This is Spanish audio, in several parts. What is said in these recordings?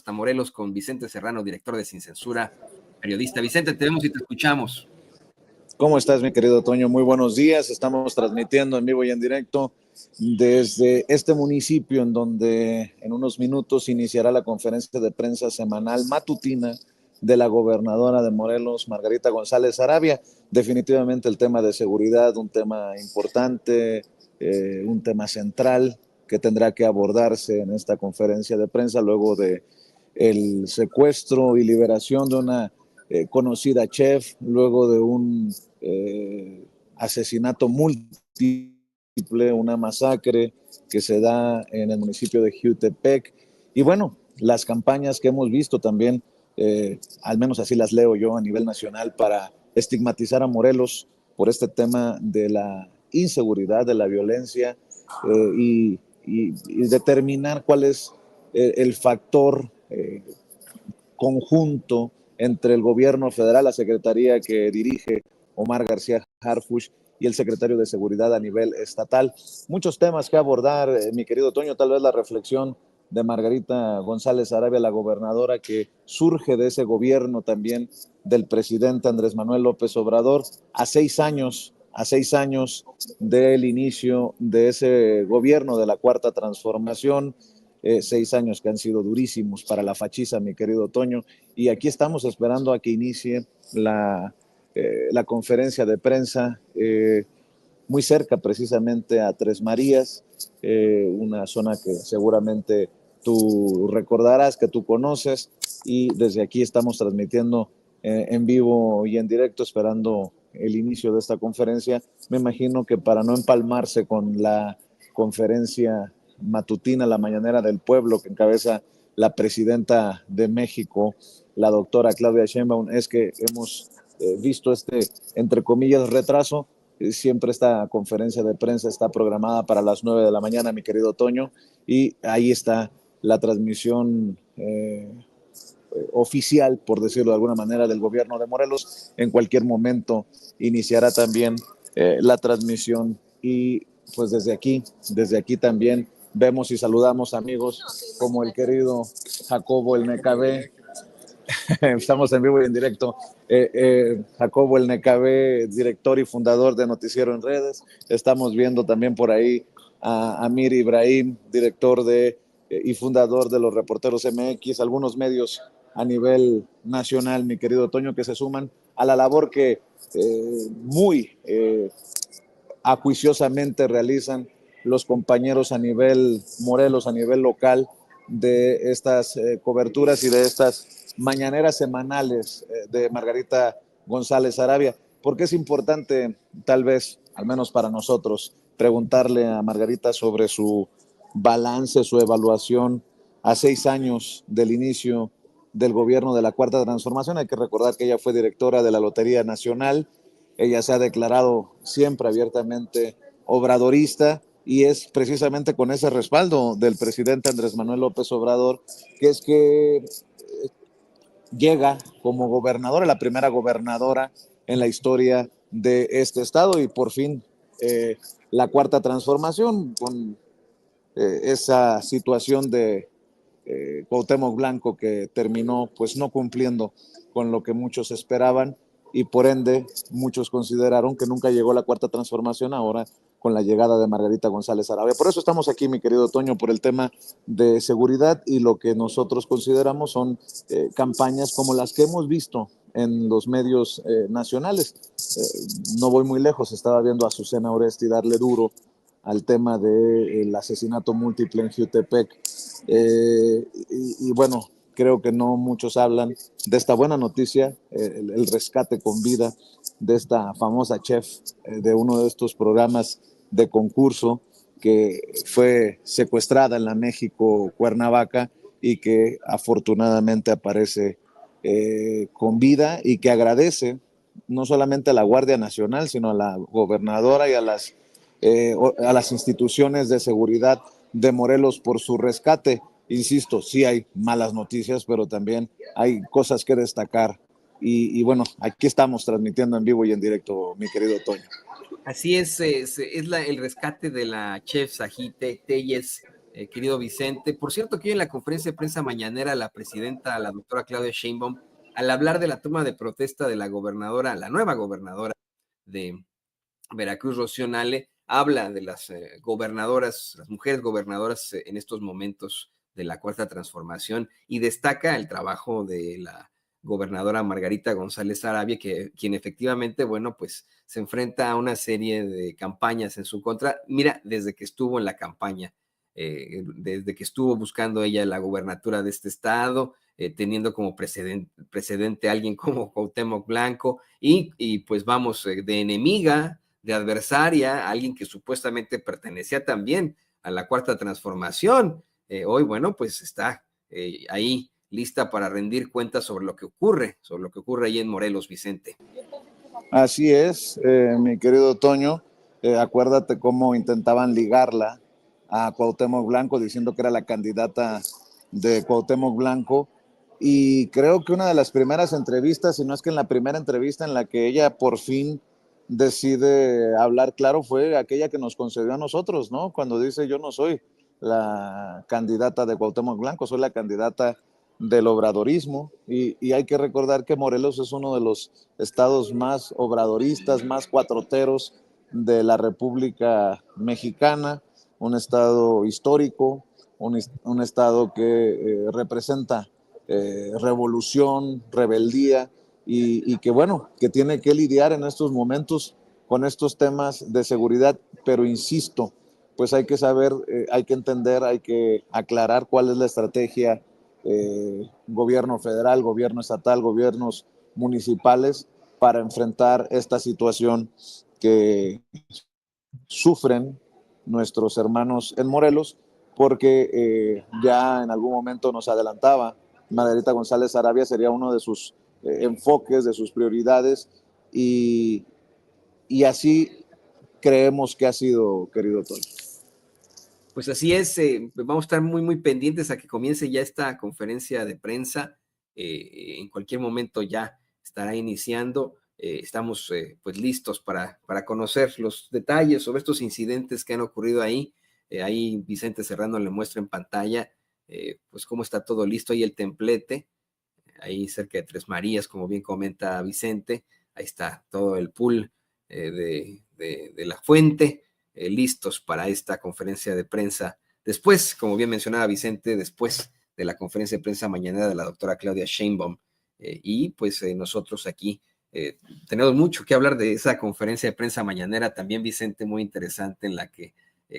hasta Morelos con Vicente Serrano, director de Sin Censura, periodista. Vicente, te vemos y te escuchamos. ¿Cómo estás, mi querido Toño? Muy buenos días. Estamos transmitiendo en vivo y en directo desde este municipio en donde en unos minutos iniciará la conferencia de prensa semanal matutina de la gobernadora de Morelos, Margarita González Arabia. Definitivamente el tema de seguridad, un tema importante, un tema central que tendrá que abordarse en esta conferencia de prensa luego de el secuestro y liberación de una conocida chef, luego de un asesinato múltiple, una masacre que se da en el municipio de Jiutepec. Y bueno, las campañas que hemos visto también, al menos así las leo yo a nivel nacional, para estigmatizar a Morelos por este tema de la inseguridad, de la violencia y determinar cuál es el factor conjunto entre el gobierno federal, la secretaría que dirige Omar García Harfuch y el secretario de Seguridad a nivel estatal. Muchos temas que abordar, mi querido Toño, tal vez la reflexión de Margarita González Arabia, la gobernadora, que surge de ese gobierno también del presidente Andrés Manuel López Obrador, a 6 años del inicio de ese gobierno de la Cuarta Transformación. 6 años que han sido durísimos para la fachiza, mi querido Toño, y aquí estamos esperando a que inicie la conferencia de prensa, muy cerca precisamente a Tres Marías, una zona que seguramente tú recordarás, que tú conoces, y desde aquí estamos transmitiendo en vivo y en directo, esperando el inicio de esta conferencia. Me imagino que para no empalmarse con la conferencia matutina, la mañanera del pueblo, que encabeza la presidenta de México, la doctora Claudia Sheinbaum, es que hemos visto este, entre comillas, retraso. Siempre esta conferencia de prensa está programada para las 9 de la mañana, mi querido Toño, y ahí está la transmisión oficial, por decirlo de alguna manera, del gobierno de Morelos. En cualquier momento iniciará también la transmisión y pues desde aquí también vemos y saludamos amigos como el querido Jacobo el Necabé. Estamos en vivo y en directo. Jacobo el Necabé, director y fundador de Noticiero en Redes. Estamos viendo también por ahí a Amir Ibrahim, director y fundador de los Reporteros MX, algunos medios a nivel nacional, mi querido Toño, que se suman a la labor que muy acuiciosamente realizan los compañeros a nivel Morelos, a nivel local, de estas coberturas y de estas mañaneras semanales de Margarita González Arabia. ¿Por qué es importante, tal vez, al menos para nosotros, preguntarle a Margarita sobre su balance, su evaluación a 6 años del inicio del gobierno de la Cuarta Transformación? Hay que recordar que ella fue directora de la Lotería Nacional. Ella se ha declarado siempre abiertamente obradorista y es precisamente con ese respaldo del presidente Andrés Manuel López Obrador que es que llega como gobernadora, la primera gobernadora en la historia de este estado, y por fin la Cuarta Transformación con esa situación de Cuauhtémoc Blanco, que terminó pues no cumpliendo con lo que muchos esperaban, y por ende muchos consideraron que nunca llegó la Cuarta Transformación. Ahora con la llegada de Margarita González Arabia. Por eso estamos aquí, mi querido Toño, por el tema de seguridad y lo que nosotros consideramos son campañas como las que hemos visto en los medios nacionales. No voy muy lejos, estaba viendo a Azucena Oresti darle duro al tema del asesinato múltiple en Jiutepec. Y bueno, creo que no muchos hablan de esta buena noticia, el rescate con vida de esta famosa chef de uno de estos programas de concurso que fue secuestrada en la México Cuernavaca y que afortunadamente aparece con vida, y que agradece no solamente a la Guardia Nacional, sino a la gobernadora y a las instituciones de seguridad de Morelos por su rescate. Insisto, sí hay malas noticias, pero también hay cosas que destacar. Y bueno, aquí estamos transmitiendo en vivo y en directo, mi querido Toño. Así es el rescate de la chef Sají Tellez, querido Vicente. Por cierto, que hoy en la conferencia de prensa mañanera, la presidenta, la doctora Claudia Sheinbaum, al hablar de la toma de protesta de la gobernadora, la nueva gobernadora de Veracruz, Rocío Nale, habla de las gobernadoras, las mujeres gobernadoras en estos momentos de la Cuarta Transformación, y destaca el trabajo de la gobernadora Margarita González Arabia, quien efectivamente, bueno, pues se enfrenta a una serie de campañas en su contra. Mira, desde que estuvo en la campaña, desde que estuvo buscando ella la gubernatura de este estado, teniendo como precedente a alguien como Cuauhtémoc Blanco, y pues vamos, de enemiga, de adversaria, alguien que supuestamente pertenecía también a la Cuarta Transformación. Hoy, bueno, pues está ahí lista para rendir cuentas sobre lo que ocurre ahí en Morelos, Vicente. Así es, mi querido Toño. Acuérdate cómo intentaban ligarla a Cuauhtémoc Blanco, diciendo que era la candidata de Cuauhtémoc Blanco. Y creo que una de las primeras entrevistas, si no es que en la primera entrevista en la que ella por fin decide hablar claro, fue aquella que nos concedió a nosotros, ¿no? Cuando dice: yo no soy la candidata de Cuauhtémoc Blanco, soy la candidata del obradorismo. Y hay que recordar que Morelos es uno de los estados más obradoristas, más cuatroteros de la República Mexicana, un estado histórico, un estado que representa revolución, rebeldía, y que bueno, que tiene que lidiar en estos momentos con estos temas de seguridad, pero insisto, pues hay que saber, hay que entender, hay que aclarar cuál es la estrategia, gobierno federal, gobierno estatal, gobiernos municipales, para enfrentar esta situación que sufren nuestros hermanos en Morelos, porque ya en algún momento nos adelantaba Margarita González Arabia, sería uno de sus enfoques, de sus prioridades, y así creemos que ha sido, querido Tony. Pues así es, vamos a estar muy, muy pendientes a que comience ya esta conferencia de prensa. En cualquier momento ya estará iniciando. Estamos pues listos para conocer los detalles sobre estos incidentes que han ocurrido ahí. Ahí Vicente Serrano le muestra en pantalla pues cómo está todo listo. Ahí el templete, ahí cerca de Tres Marías, como bien comenta Vicente. Ahí está todo el pool de la fuente, listos para esta conferencia de prensa. Después, como bien mencionaba Vicente, después de la conferencia de prensa mañana de la doctora Claudia Sheinbaum, y pues nosotros aquí tenemos mucho que hablar de esa conferencia de prensa mañanera también, Vicente, muy interesante, en la que,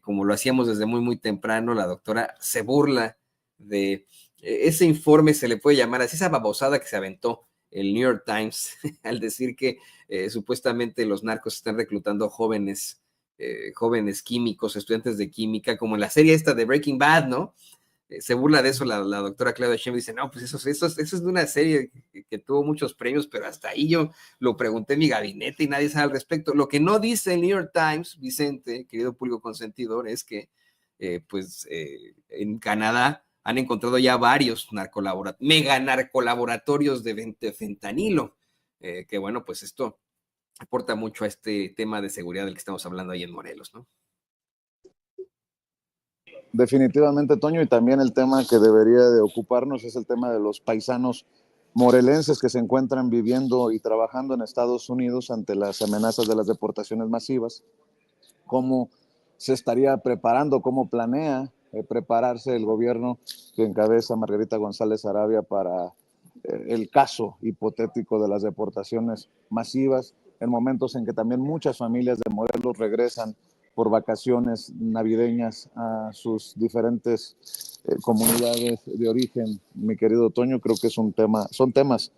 como lo hacíamos desde muy, muy temprano, la doctora se burla de ese informe, se le puede llamar así, esa babosada que se aventó el New York Times al decir que supuestamente los narcos están reclutando jóvenes químicos, estudiantes de química, como en la serie esta de Breaking Bad, ¿no? Se burla de eso la doctora Claudia Sheinbaum, dice: no, pues eso es de una serie que tuvo muchos premios, pero hasta ahí yo lo pregunté en mi gabinete y nadie sabe al respecto. Lo que no dice el New York Times, Vicente, querido público consentidor, es que en Canadá han encontrado ya varios mega narcolaboratorios de fentanilo, que bueno, pues esto aporta mucho a este tema de seguridad del que estamos hablando ahí en Morelos, ¿no? Definitivamente, Toño, y también el tema que debería de ocuparnos es el tema de los paisanos morelenses que se encuentran viviendo y trabajando en Estados Unidos ante las amenazas de las deportaciones masivas. ¿Cómo se estaría preparando, cómo planea prepararse el gobierno que encabeza Margarita González Arabia para el caso hipotético de las deportaciones masivas, en momentos en que también muchas familias de Morelos regresan por vacaciones navideñas a sus diferentes comunidades de origen? Mi querido Toño, creo que son temas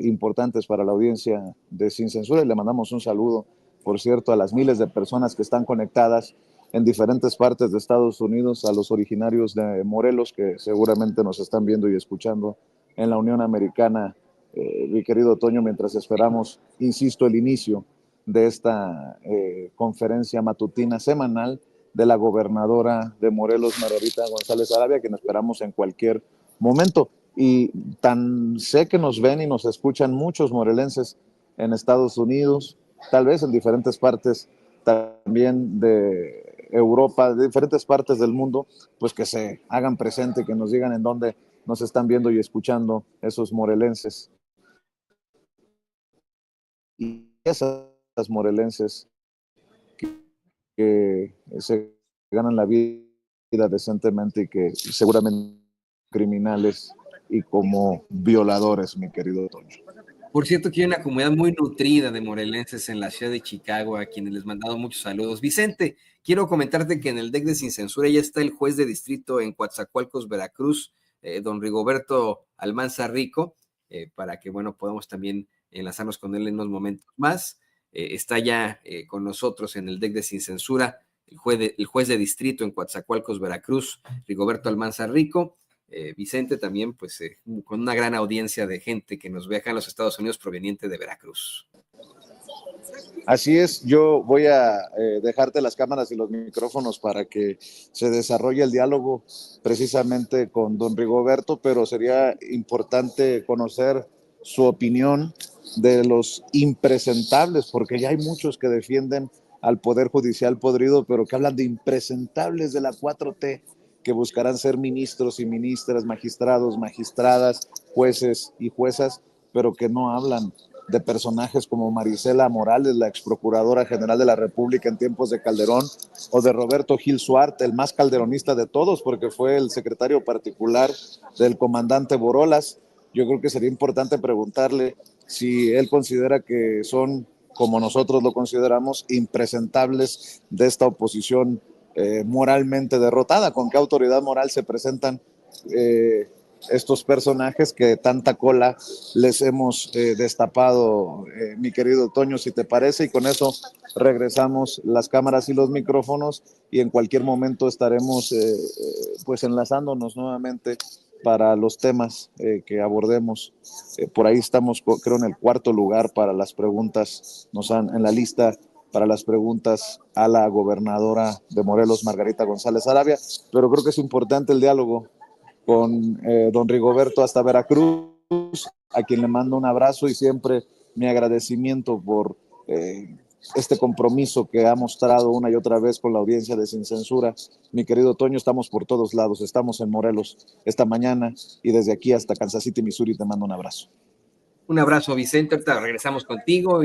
importantes para la audiencia de Sin Censura, y le mandamos un saludo, por cierto, a las miles de personas que están conectadas en diferentes partes de Estados Unidos, a los originarios de Morelos que seguramente nos están viendo y escuchando en la Unión Americana, mi querido Toño, mientras esperamos, insisto, el inicio de esta conferencia matutina semanal de la gobernadora de Morelos, Margarita González Arabia, que nos esperamos en cualquier momento. Y tan sé que nos ven y nos escuchan muchos morelenses en Estados Unidos, tal vez en diferentes partes también de Europa, de diferentes partes del mundo, pues que se hagan presente, que nos digan en dónde nos están viendo y escuchando esos morelenses. Y esas morelenses que se ganan la vida decentemente y que seguramente criminales y como violadores, mi querido Toño. Por cierto, que hay una comunidad muy nutrida de morelenses en la ciudad de Chicago, a quienes les he mandado muchos saludos. Vicente, quiero comentarte que en el DEC de Sin Censura ya está el juez de distrito en Coatzacoalcos, Veracruz, don Rigoberto Almanza Rico, para que, bueno, podamos también enlazarnos con él en unos momentos más. Está ya con nosotros en el DEC de Sin Censura el juez de distrito en Coatzacoalcos, Veracruz, Rigoberto Almanza Rico. Vicente también, pues con una gran audiencia de gente que nos ve acá en los Estados Unidos proveniente de Veracruz. Así es, yo voy a dejarte las cámaras y los micrófonos para que se desarrolle el diálogo precisamente con don Rigoberto, pero sería importante conocer su opinión de los impresentables, porque ya hay muchos que defienden al Poder Judicial podrido, pero que hablan de impresentables de la 4T, que buscarán ser ministros y ministras, magistrados, magistradas, jueces y juezas, pero que no hablan de personajes como Marisela Morales, la ex procuradora general de la República en tiempos de Calderón, o de Roberto Gil Suarte, el más calderonista de todos, porque fue el secretario particular del comandante Borolas. Yo creo que sería importante preguntarle si él considera que son, como nosotros lo consideramos, impresentables de esta oposición moralmente derrotada. ¿Con qué autoridad moral se presentan estos personajes que tanta cola les hemos destapado, mi querido Toño, si te parece? Y con eso regresamos las cámaras y los micrófonos y en cualquier momento estaremos pues enlazándonos nuevamente para los temas que abordemos. Por ahí estamos, creo, en el cuarto lugar para las preguntas, nos han en la lista para las preguntas a la gobernadora de Morelos, Margarita González Arabia, pero creo que es importante el diálogo con don Rigoberto hasta Veracruz, a quien le mando un abrazo y siempre mi agradecimiento por este compromiso que ha mostrado una y otra vez con la audiencia de Sin Censura. Mi querido Toño, estamos por todos lados, estamos en Morelos esta mañana y desde aquí hasta Kansas City, Missouri, te mando un abrazo. Un abrazo, Vicente. Ahorita regresamos contigo.